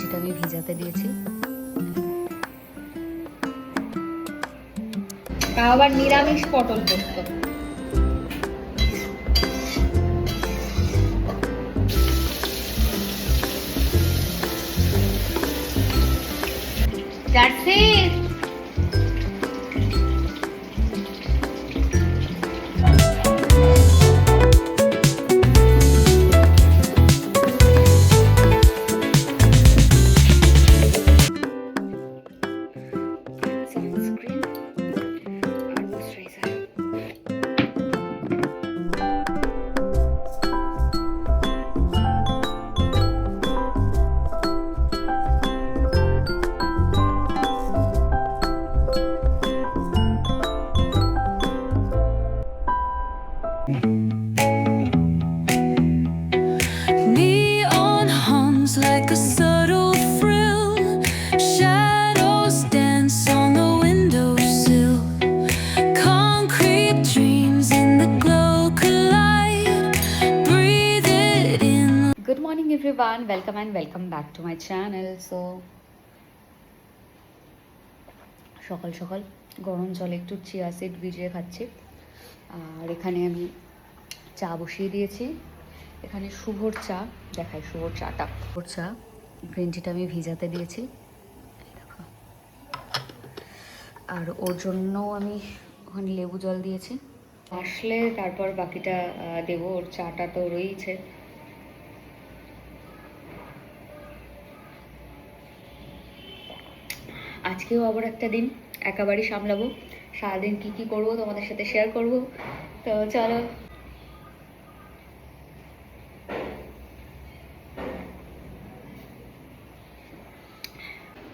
যেটা আমি ভিজাতে দিয়েছি। তাও আবার নিরামিষ পটল পোস্ত। যাচ্ছে sunscreen R moisturiser. Neon hums like a subtle thrill. Shadows dance on the windowsill. Concrete dreams in the glow collide. Breathe it in. Good morning everyone, welcome and welcome back to my channel. So সকাল সকাল গরম জলে একটু chia seed ভিজিয়ে খাচ্ছি। আর এখানে আমি চা বসিয়ে দিয়েছি। এখানে শুভর চা, দেখাই শুভর চাটা। শুভর চা গ্রিন টিটা আমি ভিজাতে দিয়েছি, দেখো। আর ওর জন্য আমি ওখানে লেবু জল দিয়েছি। আসলে তারপর বাকিটা দেবো। ওর চাটা তো রয়েছে। আজকেও আবার একটা দিন একেবারে সামলাবো। সারাদিন কি কি করবো তোমাদের সাথে শেয়ার করব। তো চলো।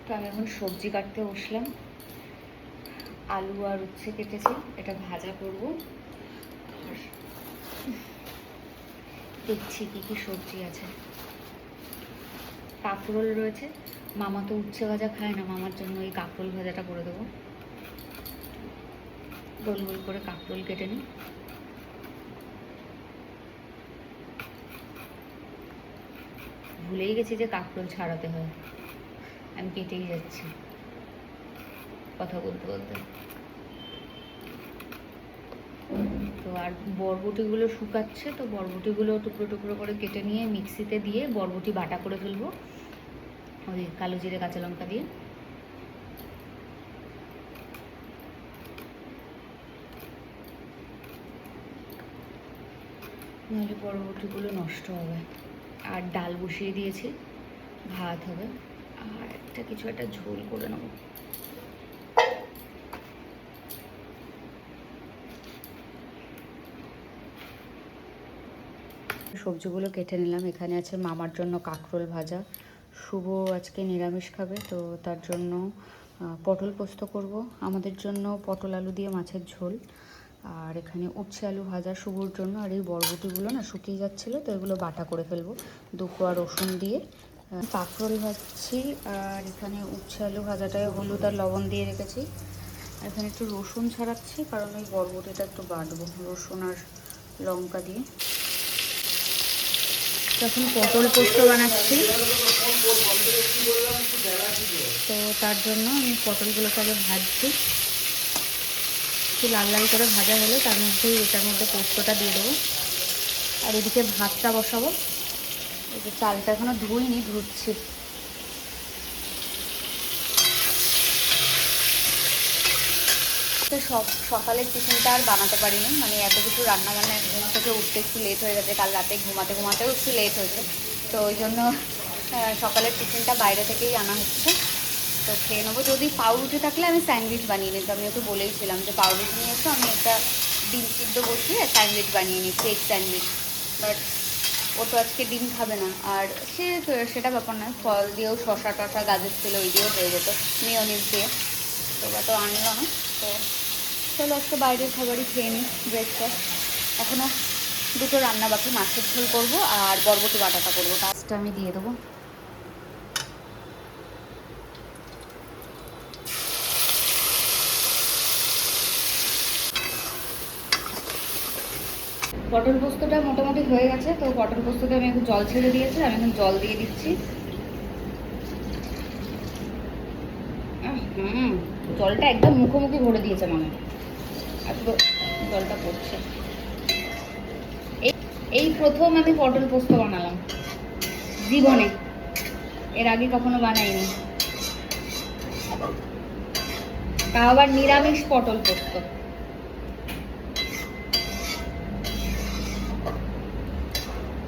তো আমি এখন সবজি কাটতে বসলাম। আলু আর উচ্ছে কেটেছি, এটা ভাজা করব। আর দেখছি কি কি সবজি আছে। কাঁকরোল রয়েছে। মামা তো উচ্ছে ভাজা খায় না, মামার জন্য এই কাঁকরোল ভাজাটা করে দেবো। গোল গোল করে কাঁকরোল কেটে নিই। ভুলেই গেছি যে কাঁকরোল ছাড়াতে হয়, আমি কেটেই যাচ্ছি কথা বলতে বলতে। তো আর বরবটিগুলো শুকাচ্ছে, তো বরবটিগুলো টুকরো টুকরো করে কেটে নিয়ে মিক্সিতে দিয়ে বরবটি বাটা করে ফেলবো ওই কালো জিরে কাঁচা লঙ্কা দিয়ে। নাহলে বরবটিগুলো নষ্ট হবে। আর ডাল বসিয়ে দিয়েছি, ভাত হবে। আর কিছু একটা ঝোল করে নেবো। সবজিগুলো কেটে নিলাম। এখানে আছে মামার জন্য কাঁকরোল ভাজা। শুভ আজকে নিরামিষ খাবে, তো তার জন্য পটল পোস্ত করব। আমাদের জন্য পটল আলু দিয়ে মাছের ঝোল। আর এখানে উচ্ছে আলু ভাজা শুভর জন্য। আর এই বরবটিগুলো না শুকিয়ে যাচ্ছিলো, তো এগুলো বাটা করে ফেলবো দুকোয়া রসুন দিয়ে। কাঁকরোল ভাজছি। আর এখানে উচ্ছে আলু ভাজাটায় হলুদ আর লবণ দিয়ে রেখেছি। আর এখানে একটু রসুন ছাড়াচ্ছি, কারণ ওই বরবটিটা একটু বাটবো রসুন আর লঙ্কা দিয়ে। এখন পটল পোস্ত বানাচ্ছি, তো তার জন্য আমি পটলগুলোকে আগে ভাজছি। একটু লাল লাল করে ভাজা হলে তার মধ্যেই এটার মধ্যে পোস্তটা দিয়ে দেবো। আর এদিকে ভাতটা বসাবো। এই যে চালটা এখনো ধুইনি, ধুচ্ছি। সকালের টিফিনটা আর বানাতে পারিনি, মানে এত কিছু রান্নাবান্না ঘুম থেকে উঠতে একটু লেট হয়ে গেছে। কাল রাতে ঘুমাতে ঘুমাতেও একটু লেট হয়েছে, তো ওই জন্য সকালের টিফিনটা বাইরে থেকেই আনা হচ্ছে। তো খেয়ে নেবো। যদি পাউরুটি থাকলে আমি স্যান্ডউইচ বানিয়ে নিতাম। আমি ওকে বলেইছিলাম যে পাউরুটি নিয়ে এসো, আমি একটা ডিম সিদ্ধ বসিয়ে স্যান্ডউইচ বানিয়ে নিচ্ছি, এগ স্যান্ডউইচ। বাট ও তো আজকে ডিম খাবে না। আর সেটা ব্যাপার নয়, ফল দিয়েও, শশা টশা গাজর ছিল, ওই দিয়েও হয়ে যেত, মেয়োনিজ দিয়ে। তো ওটা তো আনলো না। তো চলো আজকে বাইরের খাবারই খেয়ে নিই ব্রেকফাস্ট। এখনও দুটো রান্না বাকি, মাছের ঝোল করবো আর বরবটি বাটাটা করবো। কাজটা আমি দিয়ে দেবো। পটল পোস্তটা মোটামুটি হয়ে গেছে। তো পটল পোস্তটা আমি এখন জল ছেড়ে দিয়েছি, আমি এখন জল দিয়ে দিচ্ছি। জলটা একদম মুখোমুখি ভরে দিয়েছে মানে এত জলটা পড়ছে। এই প্রথম আমি পটল পোস্ত বানালাম জীবনে, এর আগে কখনো বানাইনি। তাও আবার নিরামিষ পটল পোস্ত।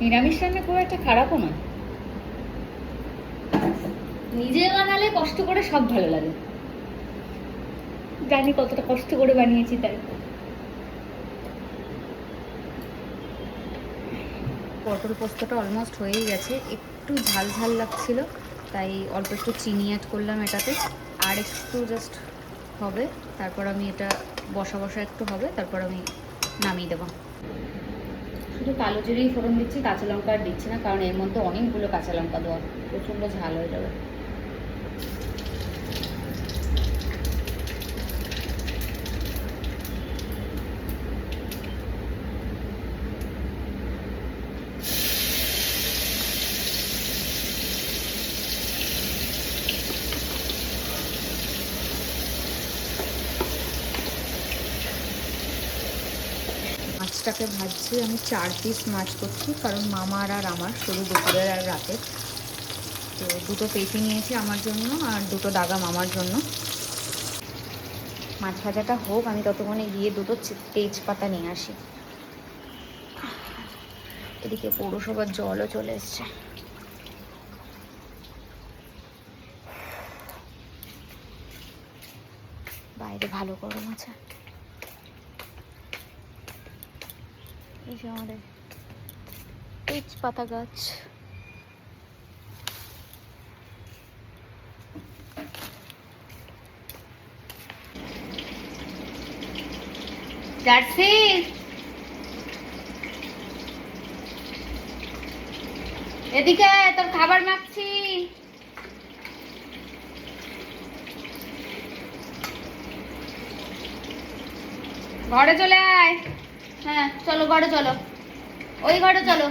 নিরামিষ রান্না খুব একটা খারাপও নয়, নিজে বানালে কষ্ট করে সব ভালো লাগে। জানি কতটা কষ্ট করে বানিয়েছি তাই। পটল পোস্তটা অলমোস্ট হয়েই গেছে, একটু ঝাল ঝাল লাগছিল তাই অল্প একটু চিনি অ্যাড করলাম এটাতে। আর একটু জাস্ট হবে, তারপর আমি এটা বসা বসা একটু হবে, তারপর আমি নামিয়ে দেবো। শুধু কালো জিরেই ফোড়ন দিচ্ছি, কাঁচা লঙ্কা আর দিচ্ছি না, কারণ এর মধ্যে অনেকগুলো কাঁচা লঙ্কা দেওয়া, প্রচণ্ড ঝাল হয়ে যাবে। মাছটাকে ভাজছি, আমি 4 পিস মাছ করছি, কারণ মামার আর আমার শুধু দুপুরের আর রাতে। তো 2টো পেটি নিয়েছি আমার জন্য আর 2টো দাগা মামার জন্য। মাছ ভাজাটা হোক, আমি ততক্ষণে গিয়ে 2টো তেজপাতা নিয়ে আসি। এদিকে পৌরসভার জলও চলে এসছে। বাইরে ভালো গরম আছে। এই যে আমাদের তেজপাতা গাছ। জার্সি এদিকে, তোর খাবার মাখছি। ঘরে চলে আয়। হ্যাঁ চলো ঘরে চলো, ওই ঘরে চলো,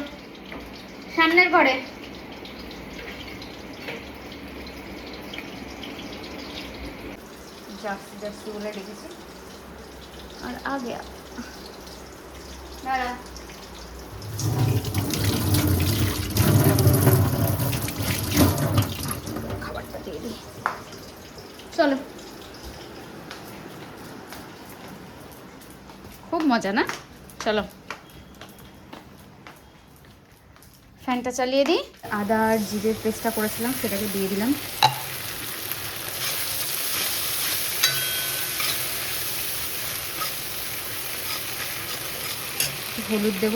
সামনের ঘরে। জার্সি জার্সি বলে রেখেছি। আর আগে দাঁড়া, খাবারটা দিয়ে দিই। চলো, খুব মজা না? চলো ফ্যানটা চালিয়ে দিই। আদা আর জিরের পেস্টটা করেছিলাম সেটাকে দিয়ে দিলাম। হলুদ দেব,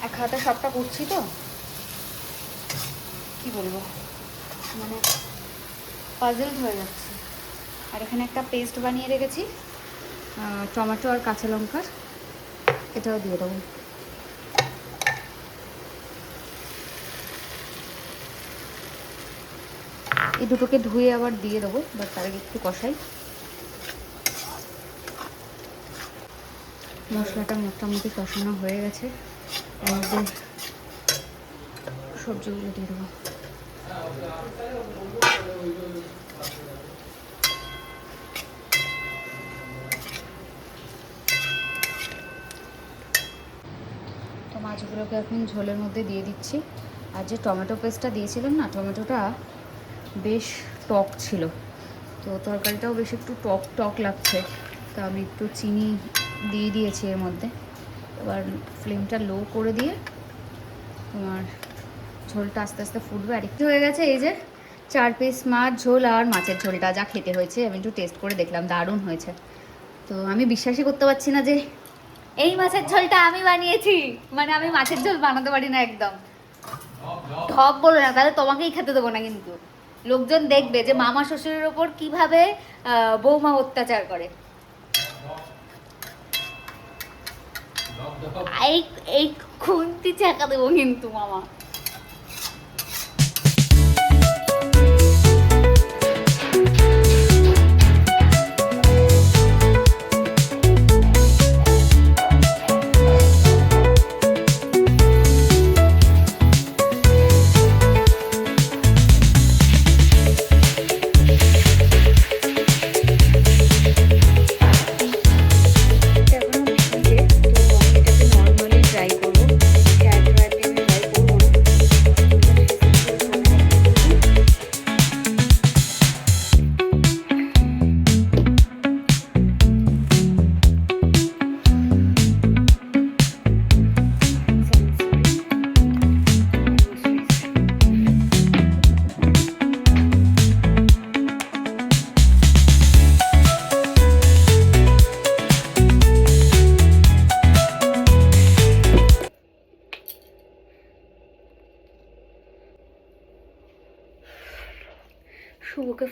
এক হাতে সবটা করছি তো কি বলবো, মানে পাজল হয়ে যাচ্ছে। আর এখানে একটা পেস্ট বানিয়ে রেখেছি টমেটো আর কাঁচা লঙ্কার, এটাও দিয়ে দেবো। এই দুটোকে ধুয়ে আবার দিয়ে দেবো, বাট তার আগে একটু কষাই। মশলাটা মোটামুটি কষানো হয়ে গেছে, এর মধ্যে সবজিগুলো দিয়ে দেবো। তো মাছগুলোকে এখন ঝোলের মধ্যে দিয়ে দিচ্ছি। আর যে টমেটো পেস্টটা দিয়েছিলাম না, টমেটোটা বেশ টক ছিল, তো তরকারিটাও বেশ একটু টক টক লাগছে, তো আমি একটু চিনি দিয়ে দিয়েছি এর মধ্যে। এবার ফ্লেমটা লো করে দিয়ে তোমার ঝোলটা আস্তে আস্তে ফুটবে। আর একটু হয়ে গেছে। এই যে 4 পিস মাছ ঝোল আর মাছের ঝোলটা যা খেতে হয়েছে, আমি একটু টেস্ট করে দেখলাম, দারুণ হয়েছে। তো আমি বিশ্বাসই করতে পারছি না যে এই মাছের ঝোলটা আমি বানিয়েছি, মানে আমি মাছের ঝোল বানাতে পারি না একদম। ঢপ বলো না, তাহলে তোমাকেই খেতে দেবো না, কিন্তু লোকজন দেখবে যে মামা শ্বশুরের ওপর কিভাবে বৌমা অত্যাচার করে। এই খুন্তি চাকা দেবো কিন্তু মামা।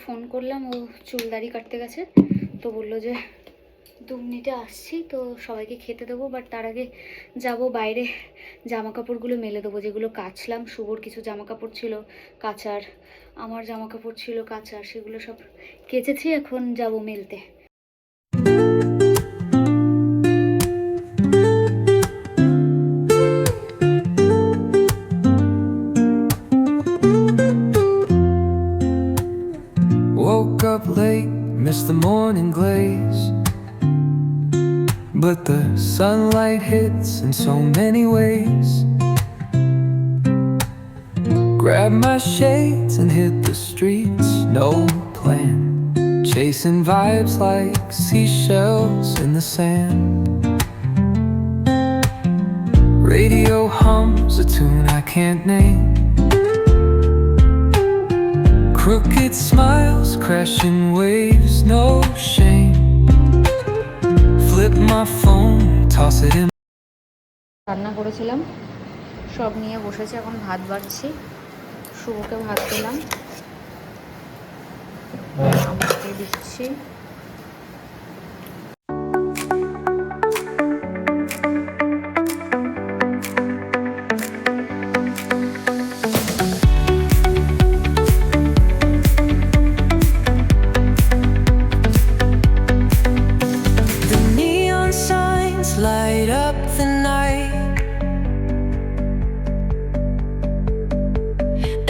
ফোন করলাম, ও চুল দাড়ি কাটতে গেছে, তো বললো যে 2 মিনিটে আসছি, তো সবাইকে খেতে দেবো। বাট তার আগে যাব বাইরে, জামা কাপড়গুলো মেলে দেবো, যেগুলো কাচলাম। শুভর কিছু জামা কাপড় ছিল কাচার, আমার জামা কাপড় ছিল কাচার, সেগুলো সব কেচেছি, এখন যাব মেলতে। Woke up late, missed the morning glaze, but the sunlight hits in so many ways. Grabbed my shades and hit the streets, no plan, chasing vibes like seashells in the sand. Radio hums a tune I can't name, crooked smiles, crashing waves, no shame. Flip my phone, toss it in. রান্না করেছিলাম, সব নিয়ে বসেছি, এখন ভাত বাড়ছি। শুভকে ভাত দিলাম, আমাকে দিচ্ছি। The neon signs light up the night,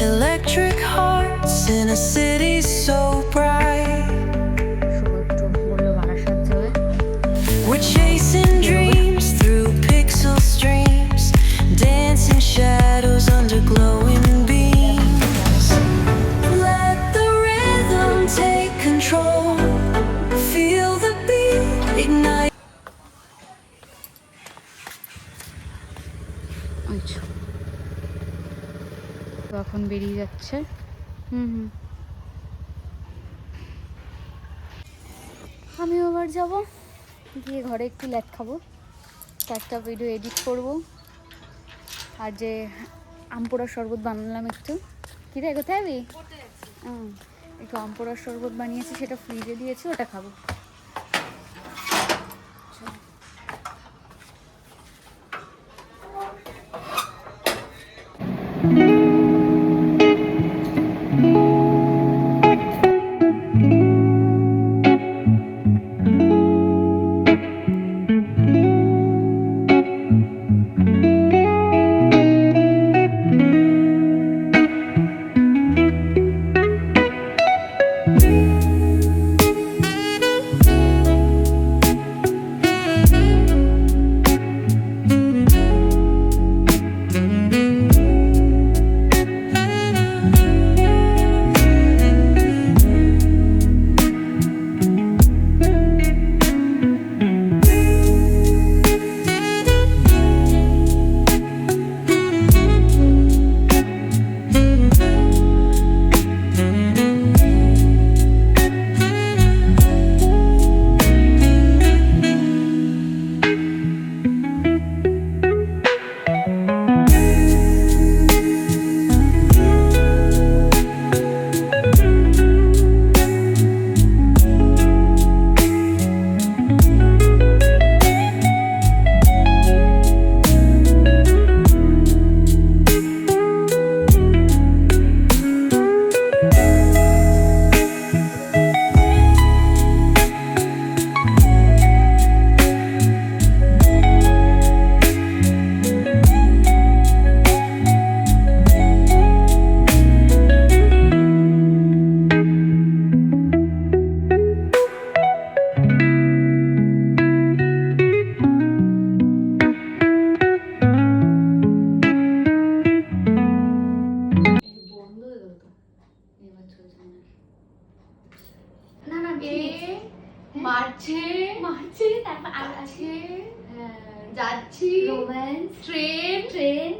electric hearts in a city so bright. শুভ একটু বললো বারাসাত যাবে। We're chasing dreams through pixel streams, dancing shadows under glowing beams. Let the rhythm take control, feel the beat ignite. আচ্ছা, তো এখন বেরিয়ে যাচ্ছে। আমিও আবার যাব, গিয়ে ঘরে একটু ল্যাট খাবো, একটা ভিডিও এডিট করব, আর যে আমপোড়ার শরবত বানালাম একটু। কী রে, কোথায় যাবি? একটু আমপোড়ার শরবত বানিয়েছি, সেটা ফ্রিজে দিয়েছি, ওটা খাবো। মারছে তারপর আর আছে যাচ্ছি রোম্যান্স ট্রেন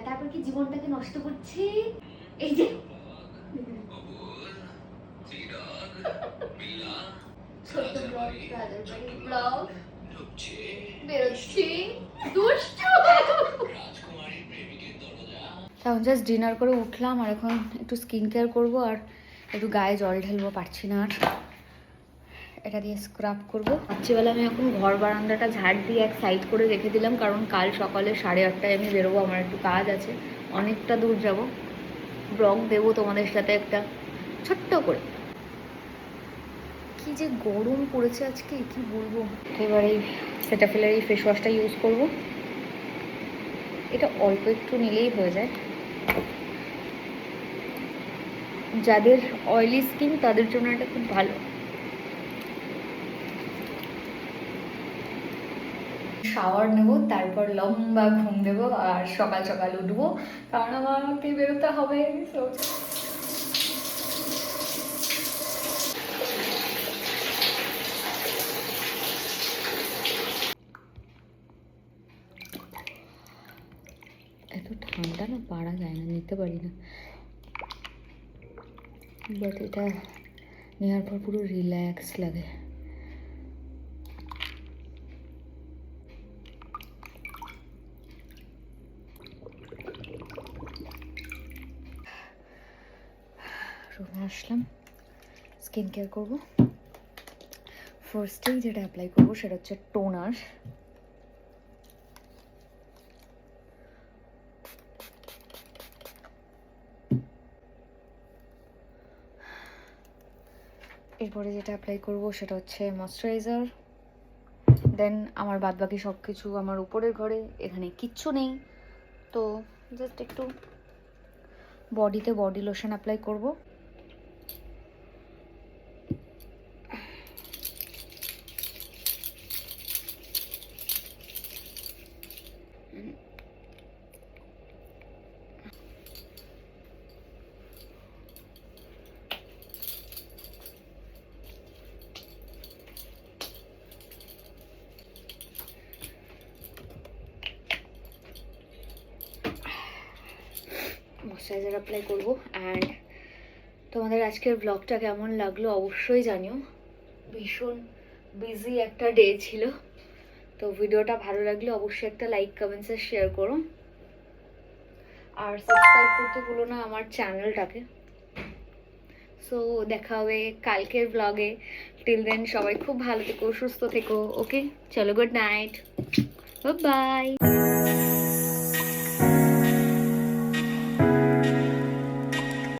তারপর কি জীবনটাকে নষ্ট করছি এই যে ছোট্ট ব্লগ রাজার বাড়ি ব্লগ বেরোচ্ছি দুষ্টু। এখন জাস্ট ডিনার করে উঠলাম, আর এখন একটু স্কিন কেয়ার করবো, আর একটু গায়ে জল ঢেলবো, পারছি না আর। এটা দিয়ে স্ক্রাব করবো। রাত্রিবেলা আমি এখন ঘর বারান্দাটা ঝাড় দিয়ে এক সাইড করে রেখে দিলাম, কারণ কাল সকালে 8:30টায় আমি বেরোবো, আমার একটু কাজ আছে, অনেকটা দূর যাব। ব্লগ দেবো তোমাদের সাথে একটা ছোট্ট করে। কি যে গরম পড়েছে আজকে, কি বলবো। এবার এই সেটাফিলের এই ফেস ওয়াশটা ইউজ করবো। এটা অল্প একটু নিলেই হয়ে যায়। যাদের অয়েলি স্কিন তাদের জন্য এটা খুব ভালো। শাওয়ার নেবো, তারপর লম্বা ঘুম দেবো, আর সকাল সকাল উঠবো, কারণ আমাকে বেরোতে হবে। এত ঠান্ডা না, পারা যায় না, নিতে পারি না। বাট এটা নেওয়ার পর পুরো রিল্যাক্স লাগে। রুমে আসলাম, স্কিন কেয়ার করবো। ফার্স্টেই যেটা অ্যাপ্লাই করবো সেটা হচ্ছে টোনার। এরপরে যেটা অ্যাপ্লাই করবো সেটা হচ্ছে ময়শ্চারাইজার। দেন আমার বাদবাকি সব কিছু আমার উপরের ঘরে, এখানে কিচ্ছু নেই, তো জাস্ট একটু বডিতে বডি লোশন অ্যাপ্লাই করবো। ময়শ্চারাইজার অ্যাপ্লাই করবো। অ্যান্ড তোমাদের আজকের ব্লগটা কেমন লাগলো অবশ্যই জানিও। ভীষণ বিজি একটা ডে ছিল, তো ভিডিওটা ভালো লাগলে অবশ্যই একটা লাইক, কমেন্টস আর শেয়ার করো। আর সাবস্ক্রাইব করতে ভুলো না আমার চ্যানেলটাকে। সো দেখা হবে কালকের ব্লগে। টিল দেন সবাই খুব ভালো থেকো, সুস্থ থেকো। ওকে, চলো, গুড নাইট, বাই।